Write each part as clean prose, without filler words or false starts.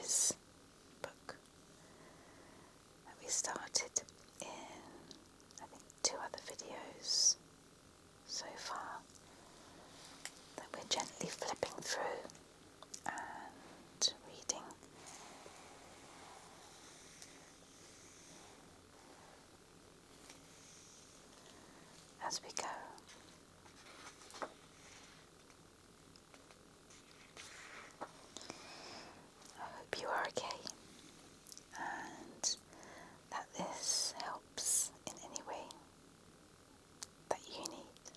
series book that we started in, I think, 2 other videos so far, that we're gently flipping through and reading. As we go. I hope you are okay and that this helps in any way that you need.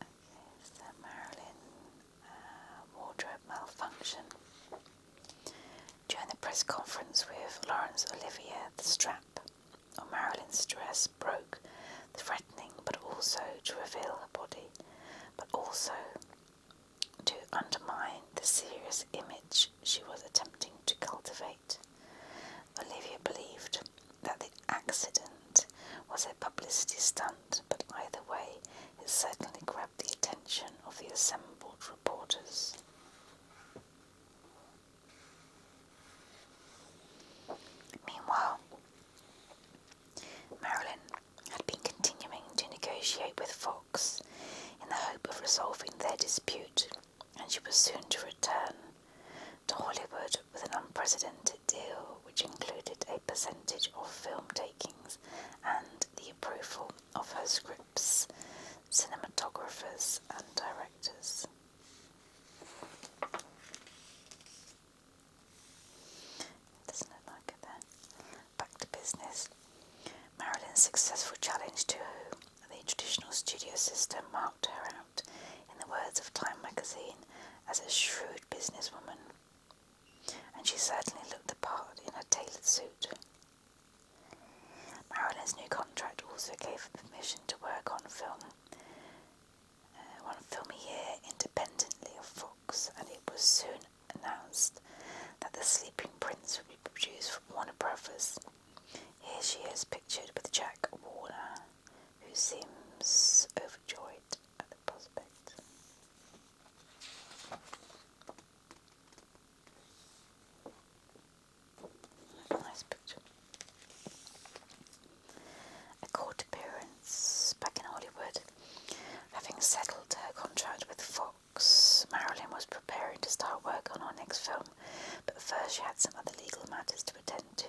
Okay, so Marilyn, wardrobe malfunction. During the press conference with Laurence Olivier, the strap on Marilyn's dress broke, threatening but also to reveal her body, but also to undermine the serious image she was attempting to cultivate. Olivier believed that the accident was a publicity stunt, but either way, it certainly grabbed the attention of the assembled reporters. Meanwhile, Marilyn had been continuing to negotiate with Fox in the hope of resolving their dispute, and she was soon to return to Hollywood with an unprecedented deal which included a percentage of film takings and the approval of her scripts, cinematographers and directors. Doesn't look like it there. Back to business. Marilyn's successful challenge to the traditional studio system marked her out, in the words of Time magazine, as a shrewd businesswoman, and she certainly looked the part in her tailored suit. Marilyn's new contract also gave her permission to work on one film a year independently of Fox, and it was soon announced that The Sleeping Prince would be produced for Warner Brothers. Here she is pictured with Jack Warner, who seems overjoyed at the prospect. Nice picture. A court appearance back in Hollywood. Having settled her contract with Fox, Marilyn was preparing to start work on her next film, but first she had some other legal matters to attend to.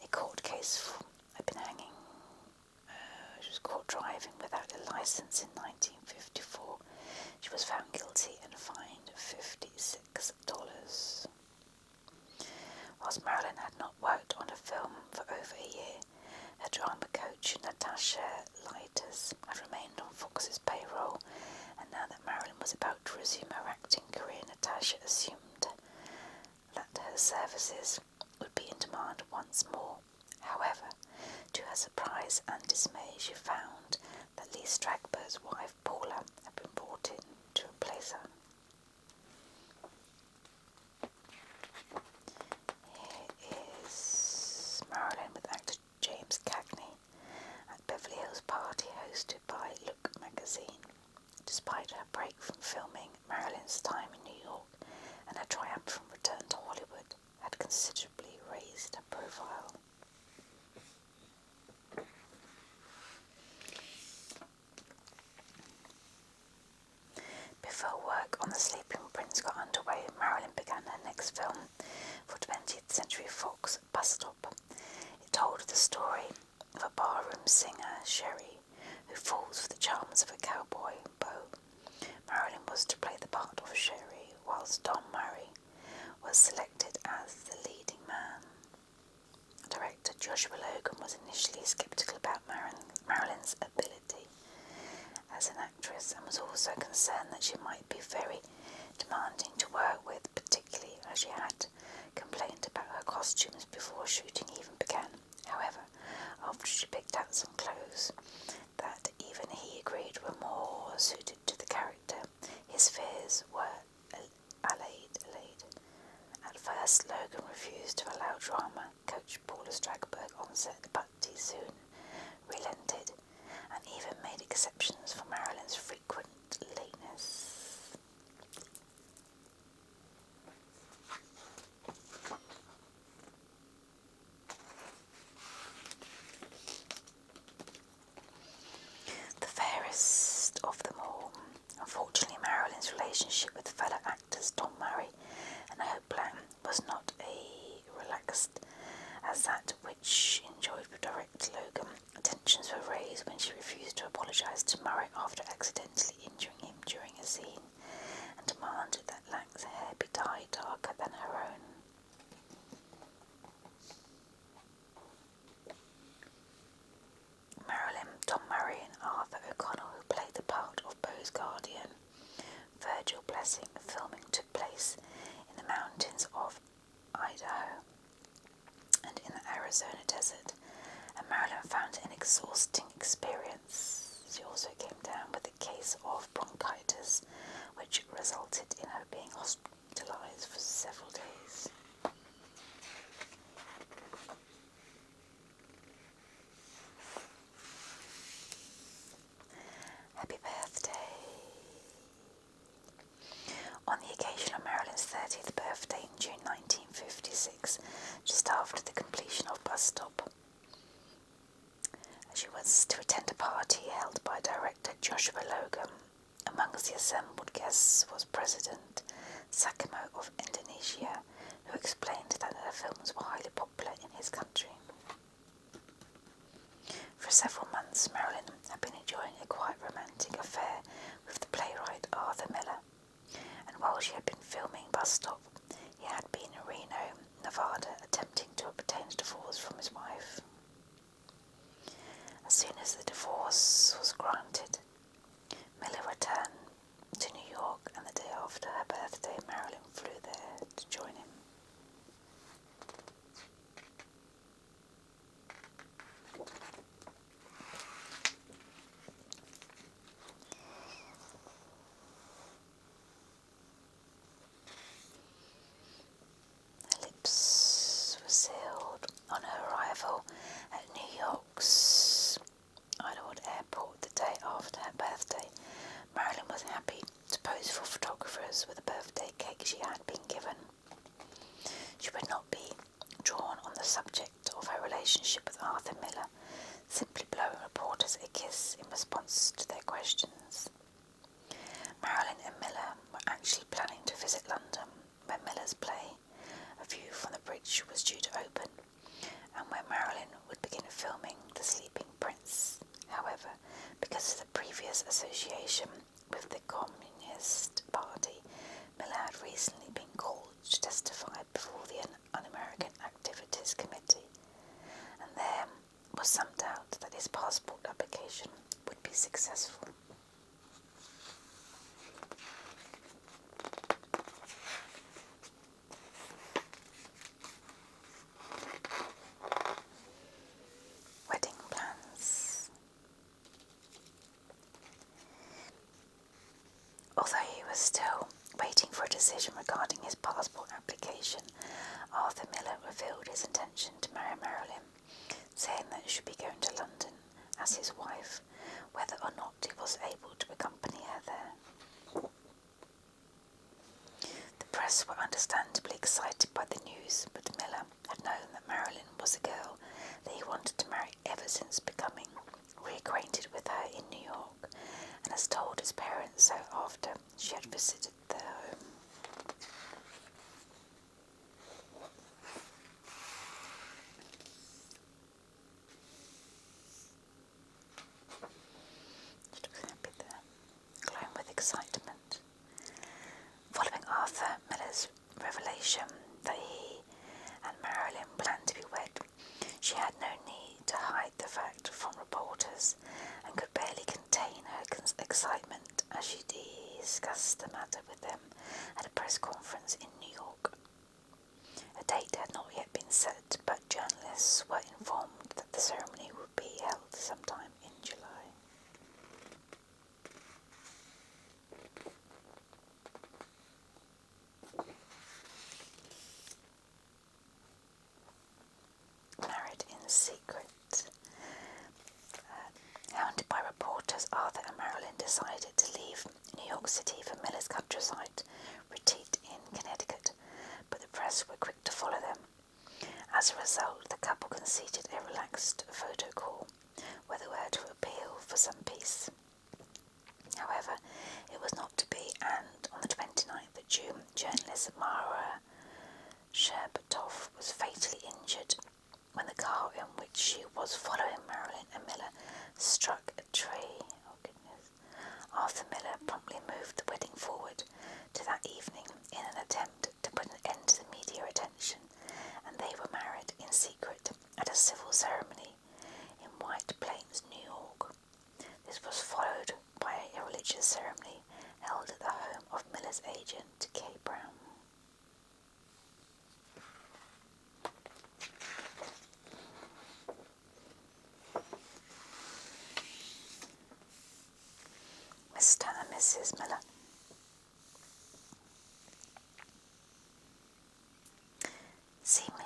A court case had been hanging. She was caught driving without a license in 1954. She was found guilty and fined $56. Whilst Marilyn had not worked on a film for over a year, her drama coach, Natasha Lighters, had remained on Fox's payroll, and now that Marilyn was about to resume her acting career, Natasha assumed that her services would be in demand once more. However, to her surprise and dismay, she found that Lee Strasberg's wife, Paula, had been brought in to replace her. Here is Marilyn with actor James Cagney at Beverly Hills party hosted by Look magazine. Despite her break from filming, Marilyn's time in New York and her triumphant return to Hollywood had considerably raised her profile. Before work on The Sleeping Prince got underway, Marilyn began her next film for 20th Century Fox, Bus Stop. It told the story of a barroom singer, Sherry, who falls for the charms of a cowboy, Bo. Marilyn was to play the part of Sherry, whilst Don Murray was selected as the leading man. Director Joshua Logan was initially sceptical about Marilyn's ability as an actress, and was also concerned that she might be very demanding to work with, particularly as she had complained about her costumes before shooting even began. However, after she picked out some clothes that even he agreed were more suited to the character, his fears were allayed. At first, Logan refused to allow drama coach Paula Strasberg on set, but he soon relented and even made exceptions for Marilyn's frequent late days when she refused to apologise to Murray after accidentally injuring him during a scene, and demanded that Lang's hair be dyed darker than her own. Marilyn, Tom Murray and Arthur O'Connell, who played the part of Bo's guardian, Virgil Blessing, filming took place in the mountains of Idaho and in the Arizona desert, and Marilyn found it an exhausting experience. She also came down with a case of bronchitis, which resulted in her being hospitalised for several days. Happy birthday. On the occasion of Marilyn's 30th birthday in June 1956, just after the completion of Bus Stop, she was to attend a party held by director Joshua Logan. Amongst the assembled guests was President Sukarno of Indonesia, who explained that her films were highly popular in his country. For several months, Marilyn had been enjoying a quite romantic affair with the playwright Arthur Miller, and while she had been filming Bus Stop, he had been in Reno, Nevada, attempting to obtain a divorce from his wife. As soon as the divorce was granted, Miller returned to New York, and the day after her birthday, Marilyn flew there to join him. Her lips were sealed on her arrival at New York's Idaho Airport the day after her birthday. Marilyn was happy to pose for photographers with the birthday cake she had been given. She would not be drawn on the subject of her relationship with Arthur Miller, simply blowing reporters a kiss in response to their questions. Marilyn and Miller were actually planning to visit London when Miller's play, A View from the Bridge, was due to open, and where Marilyn would begin filming The Sleeping Prince. However, because of the previous association with the Communist Party, Miller had recently been called to testify before the Un-American Activities Committee, and there was some doubt that his passport application would be successful. Wedding plans. Although he was still waiting for a decision regarding his passport application, Arthur Miller revealed his intention to marry Marilyn, saying that she should be going to London as his wife, whether or not he was able to accompany her there. The press were understandably excited by the news, but Miller had known that Marilyn was a girl that he wanted to marry ever since becoming reacquainted with her in New York, and has told his parents so after she had visited their home. She looks happy there, glowing with excitement. Following Arthur Miller's revelation that he and Marilyn planned to be wed, she had no need to hide the fact from reporters, and could barely contain her excitement as she discussed the matter with them at a press conference in New York. A date had not yet been set, but journalists were informed that the ceremony would be held sometime in July. Married in secret. Hounded by reporters, Arthur and Marilyn decided to leave New York City for Miller's countryside retreat in Connecticut, but the press were quick to follow them. As a result, the couple conceded a relaxed photo struck a tree. Oh goodness. Arthur Miller promptly moved the wedding forward to that evening in an attempt to put an end to the media attention, and they were married in secret at a civil ceremony in White Plains, New York. This was followed by a religious ceremony held at the home of Miller's agent, Kay Brown. Mr. and Mrs. Miller. Seemingly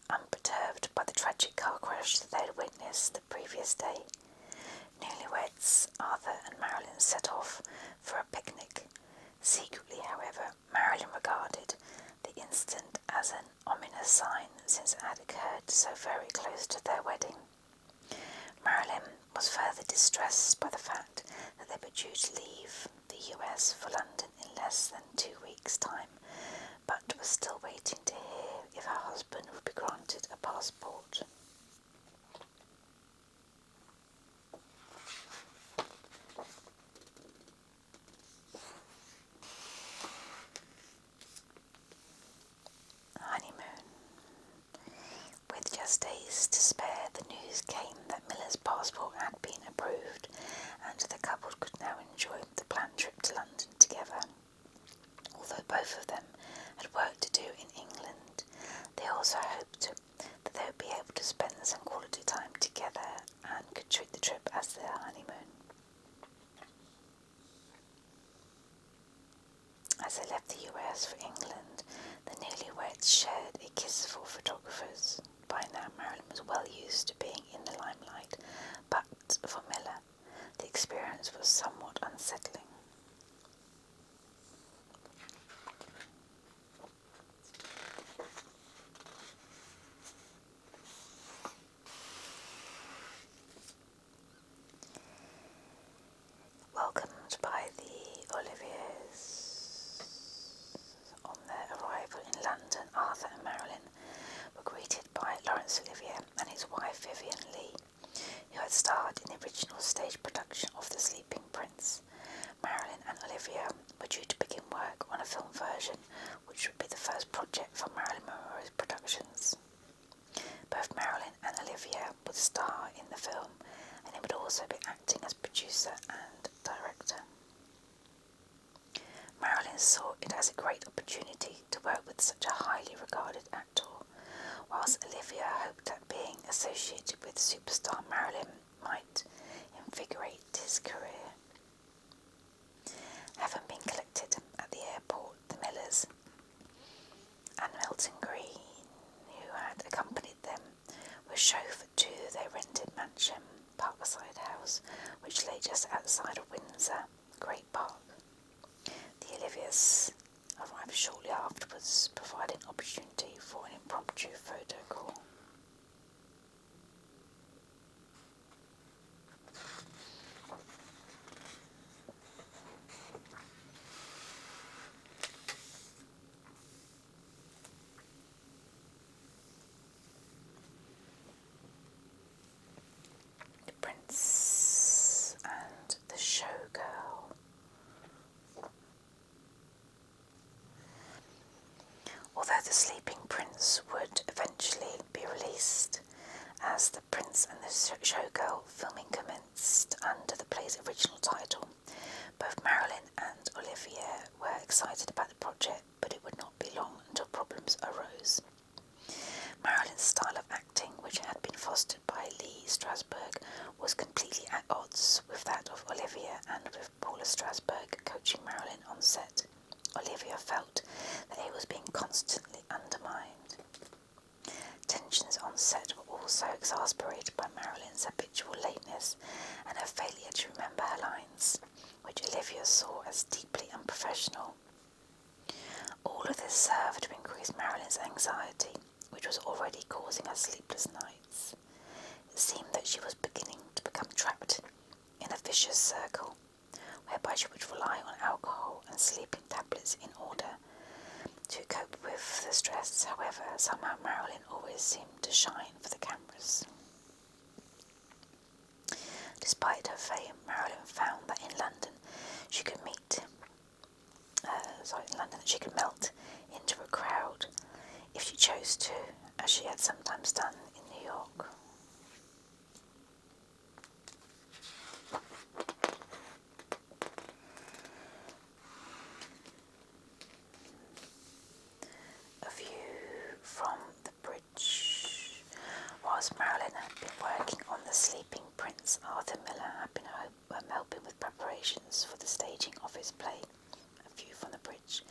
unperturbed by the tragic car crash that they had witnessed the previous day, newlyweds Arthur and Marilyn set off for a picnic. Secretly, however, Marilyn regarded the incident as an ominous sign, since it had occurred so very close to their wedding. Marilyn was further distressed by the fact that they were due to leave the US for London in less than 2 weeks' time, but was still waiting to hear if her husband would be granted a passport. Honeymoon. With just days to spare, the news came that Miller's passport had been approved, and the couple could now enjoy the planned trip to London together. Although both of them had work to do in England, they also hoped that they would be able to spend some quality time together and could treat the trip as their honeymoon. As they left the US for England, the newlyweds shared a kiss for photographers. By now, Marilyn was well used to being in the limelight, but for Miller, the experience was somewhat unsettling. Welcomed by the Oliviers. On their arrival in London, Arthur and Marilyn were greeted by Laurence Olivier and his wife Vivian Leigh, who had starred in the original stage production of The Sleeping Prince. Marilyn and Olivier were due to begin work on a film version, which would be the first project for Marilyn Munroe's productions. Both Marilyn and Olivier would star in the film, and he would also be acting as producer and director. Marilyn saw it as a great opportunity to work with such a highly regarded actor, whilst Olivia hoped that being associated with superstar Marilyn might invigorate his career. Having been collected at the airport, the Millers and Milton Green, who had accompanied them, were chauffeured to their rented mansion, Parkside House, which lay just outside of Windsor, Great Park. The Oliviers arrived shortly afterwards, providing opportunity for an impromptu photo call. The Prince and the Showgirl. Although The Sleeping Prince would eventually be released, as The Prince and the Showgirl filming commenced under the play's original title, both Marilyn and Olivier were excited about the project, but it would not be long until problems arose. Marilyn's style of acting, which had been fostered by Lee Strasberg, was completely at odds with that of Olivier, and with Paula Strasberg coaching Marilyn on set, Olivia felt that he was being constantly undermined. Tensions on set were also exasperated by Marilyn's habitual lateness and her failure to remember her lines, which Olivia saw as deeply unprofessional. All of this served to increase Marilyn's anxiety, which was already causing her sleepless nights. It seemed that she was beginning to become trapped in a vicious circle, whereby she would rely on alcohol and sleeping tablets in order to cope with the stress. However, somehow Marilyn always seemed to shine for the cameras. Despite her fame, Marilyn found that in London she could melt into a crowd if she chose to, as she had sometimes done in New York. A view from the bridge. Whilst Marilyn had been working on The Sleeping Prince, Arthur Miller had been helping with preparations for the staging of his play, A View from the Bridge.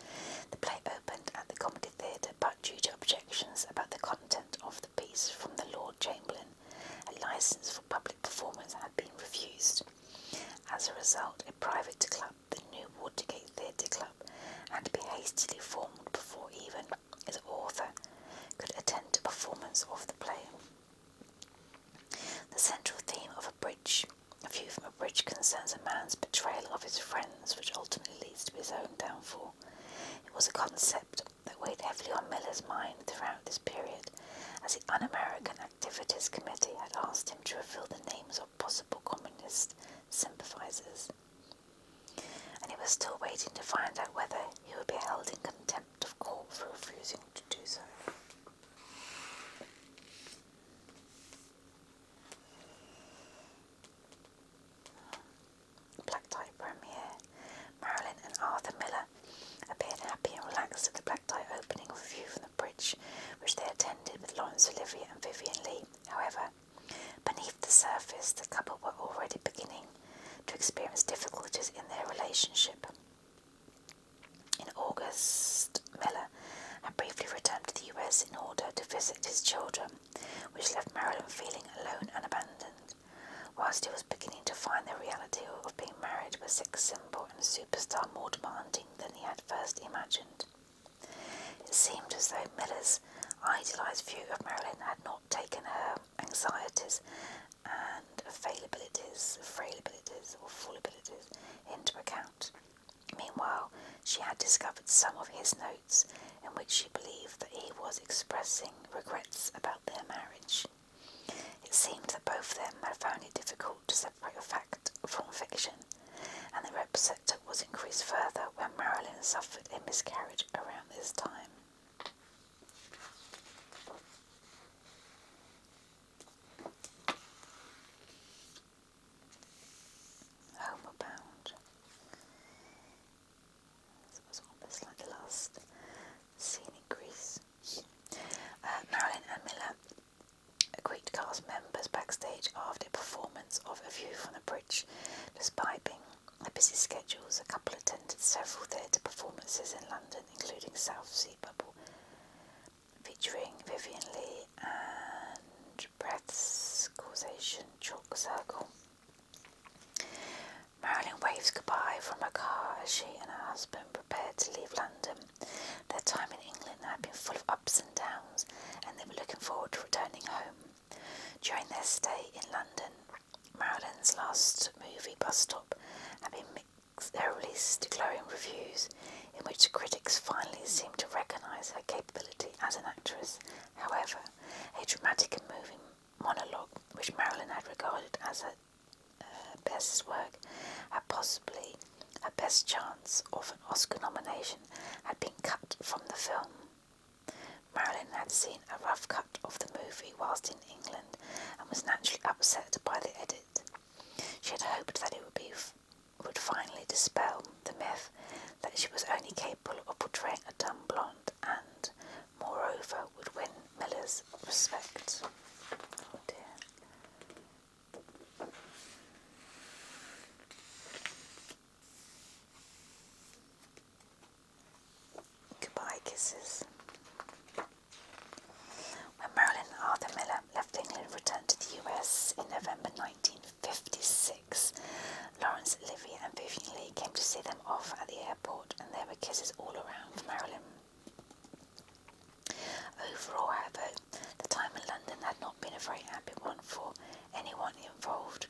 The play opened at the Comedy Theatre, but due to objections about the content of the piece from the Lord Chamberlain, a licence for public performance had been refused. As a result, a private club, the New Watergate Theatre Club, had to be hastily formed before even its author could attend a performance of the play. The central theme of A View from a Bridge concerns a man's betrayal of his friends, which ultimately leads to his own downfall. It was a concept that weighed heavily on Miller's mind throughout this period, as the Un-American Activities Committee had asked him to reveal the names of possible communist sympathizers, and he was still waiting to find out whether he would be held in contempt of court for refusing to do so. Black Tie premiere. Marilyn and Arthur Miller appeared happy and relaxed at the black tie opening of A View from the Bridge, which they attended with Laurence Olivier and Vivien Leigh. However, beneath the surface, the couple were already beginning to experience difficulties in their relationship. In August, Miller had briefly returned to the US in order to visit his children, which left Marilyn feeling alone and abandoned, whilst he was beginning to find the reality of being married to a sex symbol and superstar more demanding than he had first imagined. It seemed as though Miller's idealised view of Marilyn had not taken her anxieties and frailabilities into account. Meanwhile, she had discovered some of his notes in which she believed that he was expressing regrets about their marriage. It seemed that both of them had found it difficult to separate fact from fiction, and the upset was increased further when Marilyn suffered a miscarriage around this time. Homebound. This was almost like the last scene in Greece. Marilyn and Miller agreed to cast members backstage after a performance of A View from the Bridge. Despite being a busy schedules, the couple attended several theatre performances in London, including South Sea Bubble, featuring Vivien Leigh, and Breath's Causation Chalk Circle. Marilyn waves goodbye from her car as she and her husband prepared to leave London. Their time in England had been full of ups and downs, and they were looking forward to returning home. During their stay in London, Marilyn's last movie, Bus Stop, had been released glowing reviews in which the critics finally seemed to recognise her capability as an actress. However, a dramatic and moving monologue, which Marilyn had regarded as her best work, had possibly her best chance of an Oscar nomination, had been cut from the film. Marilyn had seen a rough cut of the movie whilst in England and was naturally upset by the edit. She had hoped that it would finally dispel the myth that she was only capable of portraying a dumb blonde and, moreover, would win Miller's respect. Oh dear. Goodbye kisses. When Marilyn and Arthur Miller left England and returned to the US in November 1956, Laurence Olivier and Vivien Leigh came to see them off at the airport, and there were kisses all around for Marilyn. Overall, however, the time in London had not been a very happy one for anyone involved.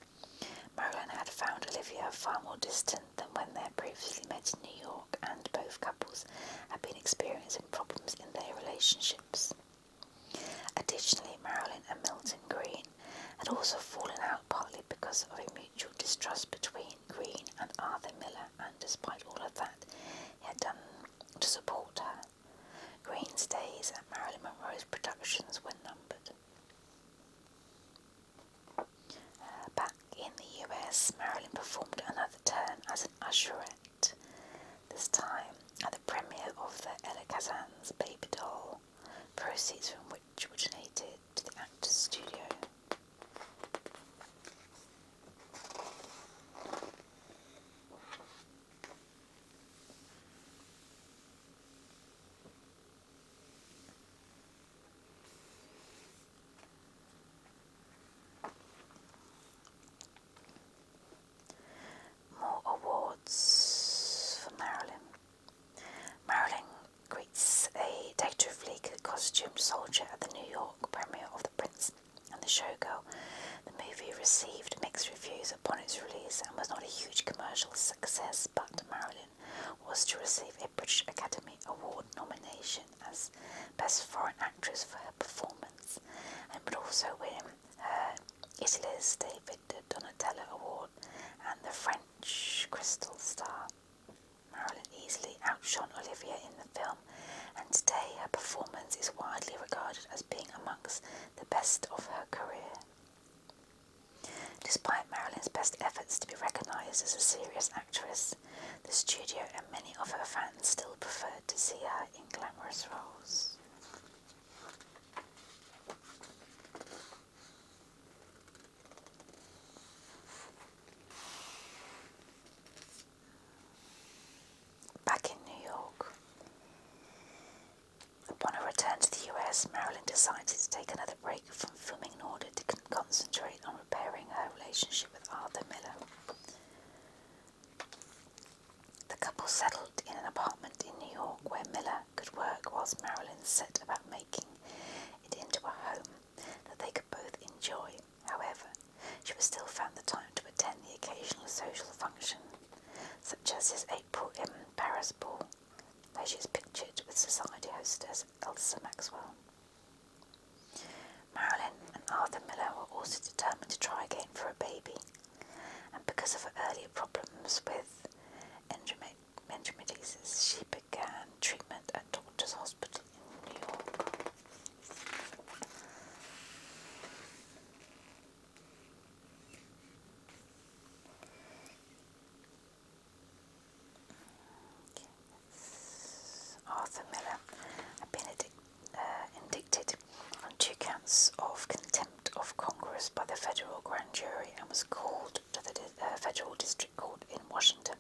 Marilyn had found Olivia far more distant than when they had previously met in New York, and both couples had been experiencing problems Stellar Award and the French Crystal Star. Marilyn easily outshone Olivia in the film, and today her performance is widely regarded as being amongst the best of her career. Despite Marilyn's best efforts to be recognised as a serious actress, the studio and many of her fans still preferred to see her in glamorous roles. Back in New York. Upon her return to the US, Marilyn decided to take another break from filming in order to concentrate on repairing her relationship with Arthur Miller. The couple settled in an apartment in New York where Miller could work whilst Marilyn set about making it into a home that they could both enjoy. However, she would still found the time to attend the occasional social function, such as his April in Paris ball, where she is pictured with society hostess Elsa Maxwell. Marilyn and Arthur Miller were also determined to try again for a baby, and because of her earlier problems with endometriosis, she began treatment at Doctors Hospital in New York. Arthur Miller had been indicted on 2 counts of contempt of Congress by the federal grand jury and was called to the federal district court in Washington.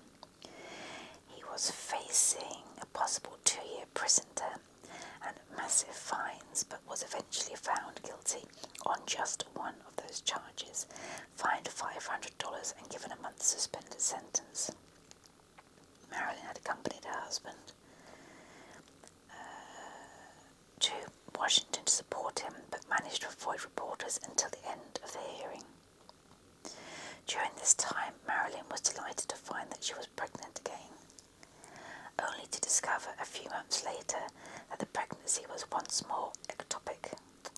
He was facing a possible 2-year prison term and massive fines, but was eventually found guilty on just one of those charges, fined $500 and given a month's suspended sentence. Marilyn had accompanied her husband to Washington to support him, but managed to avoid reporters until the end of the hearing. During this time, Marilyn was delighted to find that she was pregnant again, only to discover a few months later that the pregnancy was once more ectopic,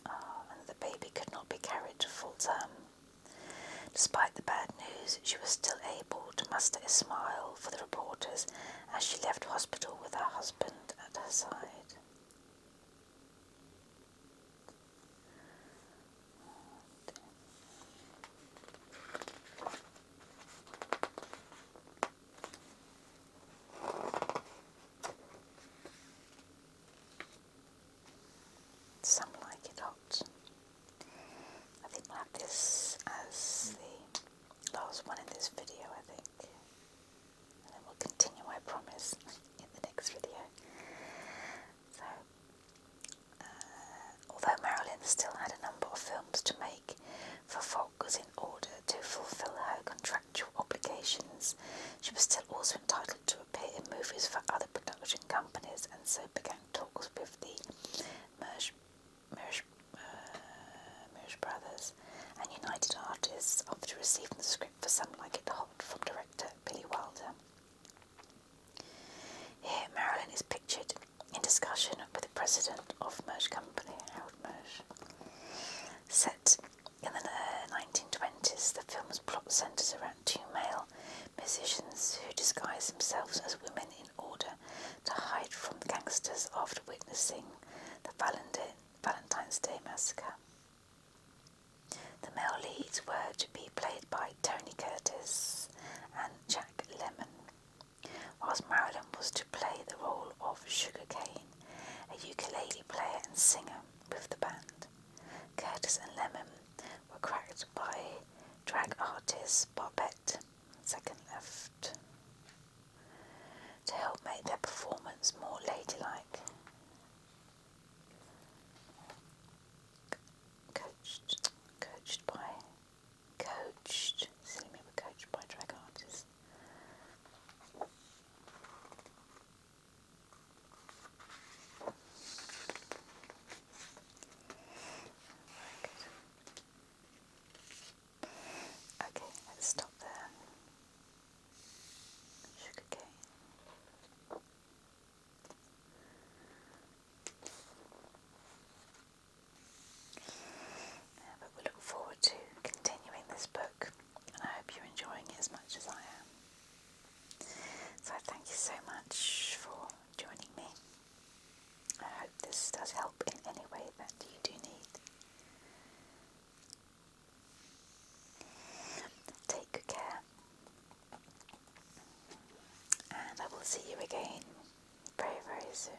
and that the baby could not be carried to full term. Despite the bad news, she was still able to muster a smile for the reporters as she left hospital with her husband at her side. Some like it hot. I think we'll have this as the last one in this video, I think. And then we'll continue, I promise, in the next video. So, although Marilyn still had a number of films to make for Fox in order to fulfill her contractual obligations, she was still also entitled to appear in movies for other production companies, and so began talks with the Merge Brothers and United Artists after receiving the script for Some Like It Hot from director Billy Wilder. Here Marilyn is pictured in discussion with the president of Merge Company, Harold Merge. Set in the 1920s, the film's plot centres around 2 male musicians who disguise themselves as women in order to hide from gangsters after witnessing the Valentine's Day Massacre. The male leads were to be played by Tony Curtis and Jack Lemmon, whilst Marilyn was to play the role of Sugar Cane, a ukulele player and singer with the band. Curtis and Lemmon were cracked by drag artist Barbette, second left, to help make their performance more ladylike. Coached by drag artists. Okay, let's stop there. Sugar cane. see you again very, very soon.